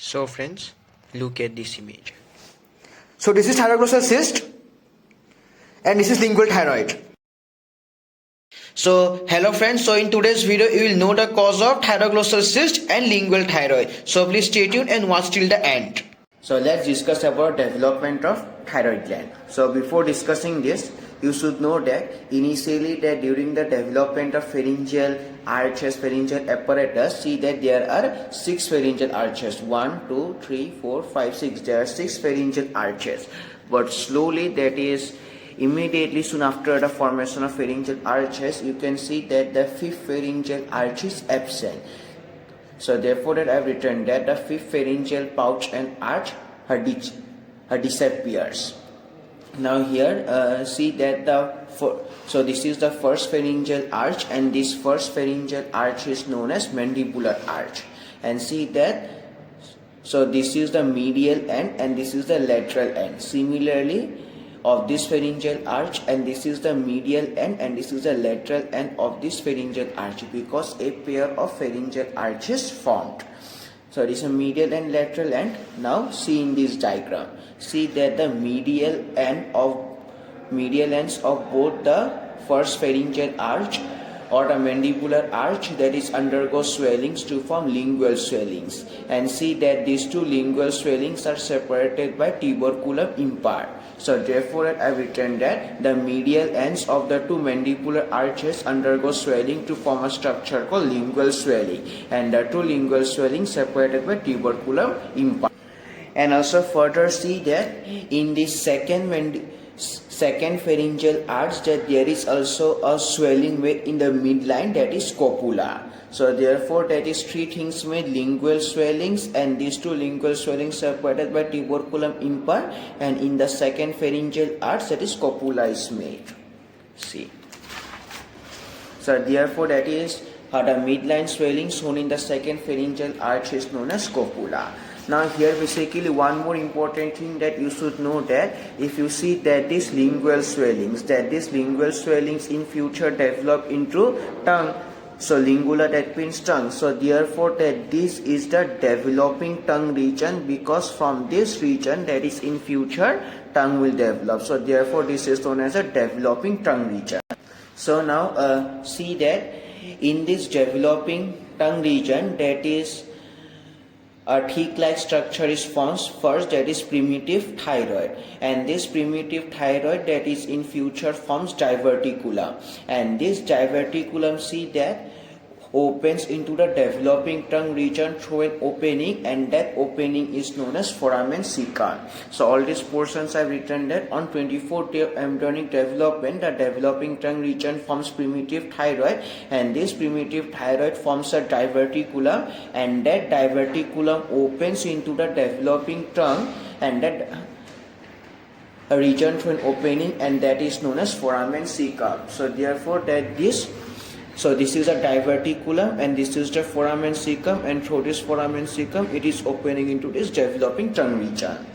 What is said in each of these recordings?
So friends, look at this image. So this is thyroglossal cyst and this is lingual thyroid. So hello friends, so in today's video you will know the cause of thyroglossal cyst and lingual thyroid. So please stay tuned and watch till the end. So let's discuss about development of thyroid gland. So before discussing this, you should know that initially that during the development of pharyngeal arches, pharyngeal apparatus, see that there are 6 pharyngeal arches. 1, 2, 3, 4, 5, 6. There are 6 pharyngeal arches. But slowly, that is immediately soon after the formation of pharyngeal arches, you can see that the 5th pharyngeal arch is absent. So therefore that I have written that the 5th pharyngeal pouch and arch disappears. Now here see that so this is the first pharyngeal arch, and this first pharyngeal arch is known as mandibular arch. And see that, so this is the medial end and this is the lateral end. Similarly, of this pharyngeal arch, and this is the medial end and this is the lateral end of this pharyngeal arch, because a pair of pharyngeal arches formed. So this is a medial and lateral end. Now see in this diagram, see that the medial ends of both the first pharyngeal arch or the mandibular arch, that is undergo swellings to form lingual swellings, and see that these two lingual swellings are separated by tuberculum impar. So therefore I have written that the medial ends of the two mandibular arches undergo swelling to form a structure called lingual swelling, and the two lingual swellings separated by tuberculum impar. And also further see that in the second pharyngeal arch, that there is also a swelling made in the midline, that is scopula. So therefore that is 3 things made: lingual swellings, and these two lingual swellings separated by tuberculum impar, and in the second pharyngeal arch, that is scopula is made. See. So therefore that is the midline swelling shown in the second pharyngeal arch is known as scopula. Now here basically one more important thing that you should know, that if you see that these lingual swellings in future develop into tongue. So lingula, that means tongue. So therefore that this is the developing tongue region, because from this region, that is in future tongue will develop. So therefore this is known as a developing tongue region. So now see that in this developing tongue region, that is a teeth-like structure is formed first, that is primitive thyroid, and this primitive thyroid, that is in future forms diverticulum, and this diverticulum, see that opens into the developing tongue region through an opening, and that opening is known as foramen cecum. So all these portions I have written that on 24th day of embryonic development, the developing tongue region forms primitive thyroid, and this primitive thyroid forms a diverticulum, and that diverticulum opens into the developing tongue, and that a region through an opening, and that is known as foramen cecum. So therefore that this is a diverticulum, and this is the foramen cecum, and through this foramen cecum it is opening into this developing tongue region.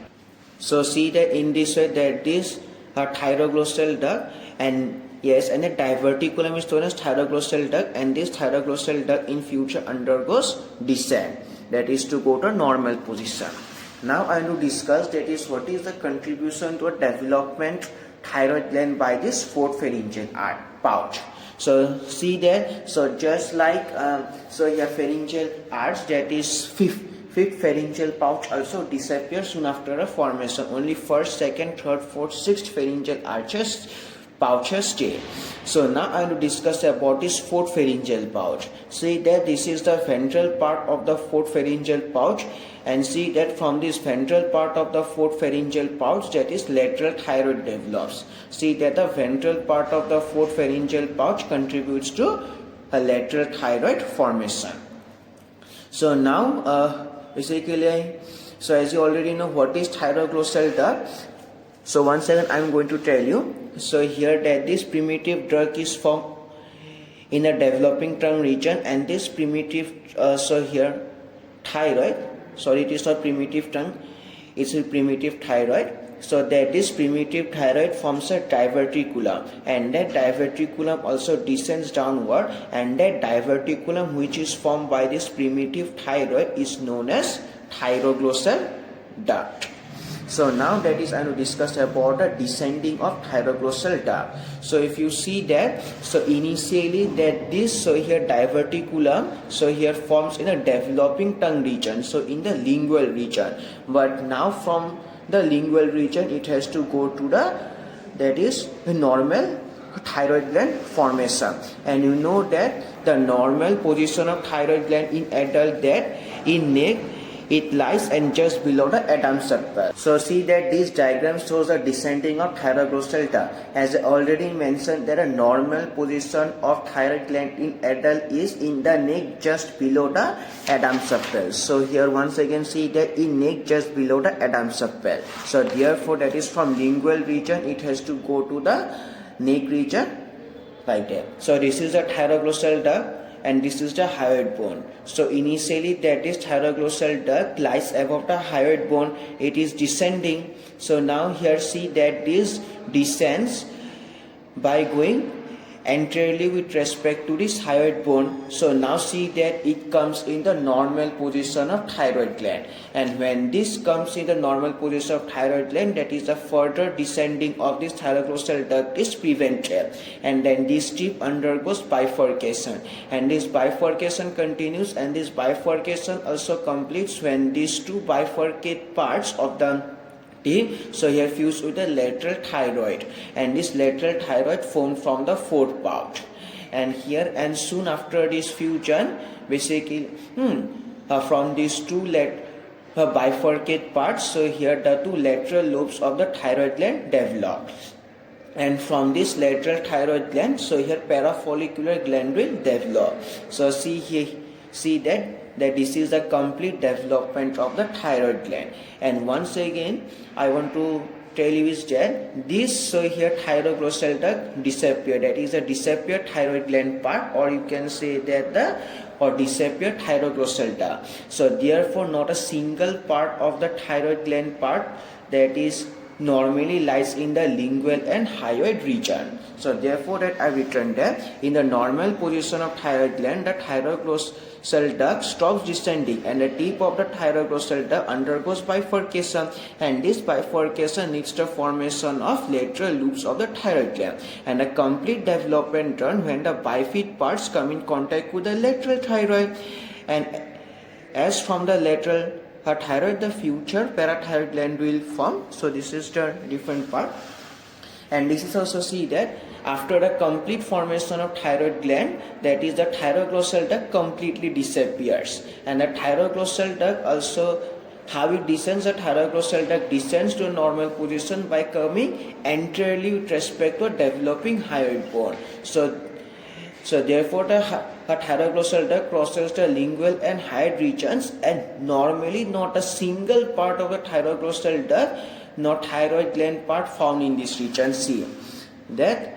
So see that in this way that this thyroglossal duct, and yes, and the diverticulum is known as thyroglossal duct, and this thyroglossal duct in future undergoes descent, that is to go to normal position. Now I will discuss that is what is the contribution to a development thyroid gland by this 4th pharyngeal pouch. So see that, so just like so your pharyngeal arch, that is 5th pharyngeal pouch also disappears soon after a formation. Only 1st, 2nd, 3rd, 4th, 6th pharyngeal pouches stay. So now I will discuss about this 4th pharyngeal pouch. See that this is the ventral part of the 4th pharyngeal pouch, and see that from this ventral part of the 4th pharyngeal pouch, that is lateral thyroid develops. See that the ventral part of the 4th pharyngeal pouch contributes to a lateral thyroid formation. So now basically, so as you already know what is thyroglossal duct, so once again I am going to tell you. So here that this primitive duct is formed in a developing tongue region, and this primitive so here thyroid, sorry it is not primitive tongue, it's a primitive thyroid. So that this primitive thyroid forms a diverticulum, and that diverticulum also descends downward, and that diverticulum which is formed by this primitive thyroid is known as thyroglossal duct. So now that is I will discuss about the descending of thyroglossal duct. So if you see that, so initially that this, so here diverticulum, so here forms in a developing tongue region, so in the lingual region, but now from the lingual region it has to go to the, that is the normal thyroid gland formation. And you know that the normal position of thyroid gland in adult, that in neck it lies and just below the Adam's sepal. So see that this diagram shows the descending of thyroglossal duct. As I already mentioned, that a normal position of thyroid gland in adult is in the neck just below the Adam's sepal. So here once again see that in neck just below the Adam's sepal. So therefore that is from lingual region it has to go to the neck region like that. So this is the thyroglossal duct and this is the hyoid bone. So initially that is thyroglossal duct lies above the hyoid bone, it is descending. So now here see that this descends by going anteriorly with respect to this hyoid bone. So now see that it comes in the normal position of thyroid gland, and when this comes in the normal position of thyroid gland, that is the further descending of this thyroglossal duct is prevented, and then this tip undergoes bifurcation, and this bifurcation continues, and this bifurcation also completes when these two bifurcate parts of the tip, so here fused with the lateral thyroid, and this lateral thyroid formed from the fourth pouch, and here and soon after this fusion basically from these two bifurcate parts, so here the two lateral lobes of the thyroid gland develop, and from this lateral thyroid gland, so here parafollicular gland will develop. So see here, see that this is the complete development of the thyroid gland. And once again I want to tell you is that this, so here thyroglossal duct disappeared, that is a disappeared thyroid gland part, or you can say that the or disappeared thyroglossal duct. So therefore not a single part of the thyroid gland part that is normally lies in the lingual and hyoid region. So therefore that I return that in the normal position of thyroid gland, the thyroglossal duct stops descending and the tip of the thyroglossal duct undergoes bifurcation, and this bifurcation leads to formation of lateral loops of the thyroid gland, and a complete development done when the bifid parts come in contact with the lateral thyroid, and as from the lateral thyroid the future parathyroid gland will form. So this is the different part, and this is also see that after the complete formation of thyroid gland, that is the thyroglossal duct completely disappears, and the thyroglossal duct also, how it descends, the thyroglossal duct descends to a normal position by coming anteriorly with respect to developing hyoid bone. So therefore the thyroglossal duct crosses the lingual and hyoid regions, and normally not a single part of the thyroglossal duct, not thyroid gland part found in this region. See that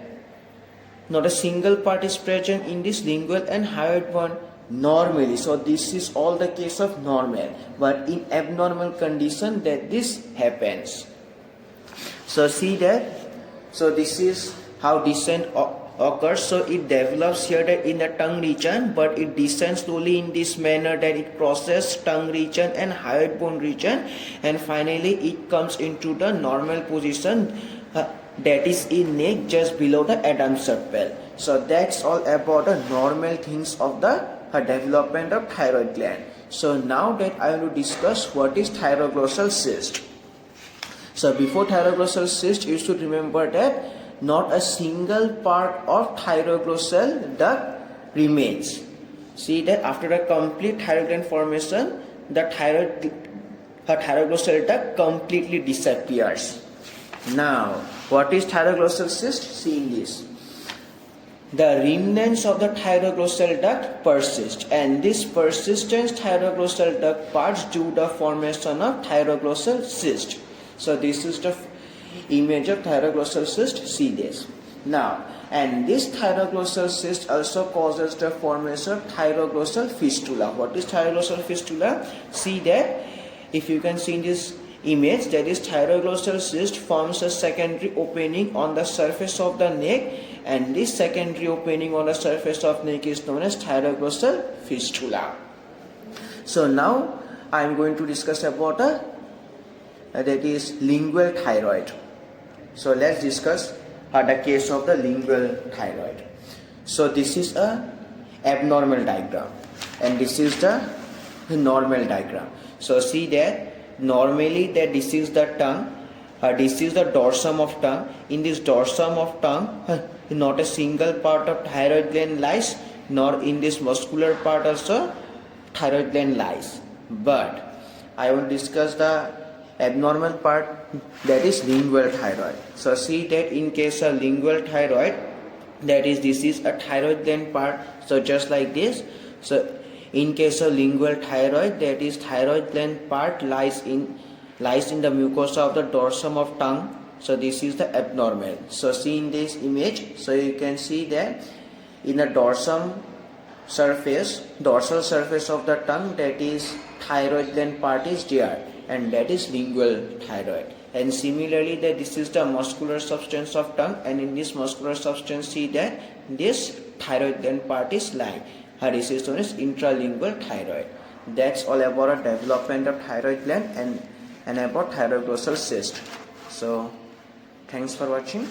not a single part is present in this lingual and hyoid bone normally. So this is all the case of normal, but in abnormal condition that this happens. So see that, so this is how descent occurs. So it develops here in the tongue region, but it descends slowly in this manner that it crosses tongue region and hyoid bone region, and finally it comes into the normal position that is in neck just below the Adam's sepal. So that's all about the normal things of the development of thyroid gland. So now that I will discuss what is thyroglossal cyst. So before thyroglossal cyst, you should remember that not a single part of thyroglossal duct remains. See that after a complete thyroid gland formation, the thyroglossal duct completely disappears. Now, what is thyroglossal cyst? See in this. The remnants of the thyroglossal duct persist, and this persistent thyroglossal duct parts do the formation of thyroglossal cyst. So this is the image of thyroglossal cyst. See this. Now, and this thyroglossal cyst also causes the formation of thyroglossal fistula. What is thyroglossal fistula? See that, if you can see in this image, that is thyroglossal cyst forms a secondary opening on the surface of the neck, and this secondary opening on the surface of neck is known as thyroglossal fistula. So now I am going to discuss about that is lingual thyroid. So let's discuss the case of the lingual thyroid. So this is a abnormal diagram and this is the normal diagram. So see that normally that this is the tongue, this is the dorsum of tongue. In this dorsum of tongue, not a single part of thyroid gland lies, nor in this muscular part also thyroid gland lies. But I will discuss the abnormal part, that is lingual thyroid. So see that in case of lingual thyroid, that is this is a thyroid gland part, so just like this. So in case of lingual thyroid, that is thyroid gland part lies in the mucosa of the dorsum of tongue. So this is the abnormal. So see in this image, so you can see that in the dorsal surface of the tongue, that is thyroid gland part is there, and that is lingual thyroid. And similarly that this is the muscular substance of tongue, and in this muscular substance see that this thyroid gland part is lying. This is known as intralingual thyroid. That's all about the development of thyroid gland and about thyroid dorsal cyst. So thanks for watching.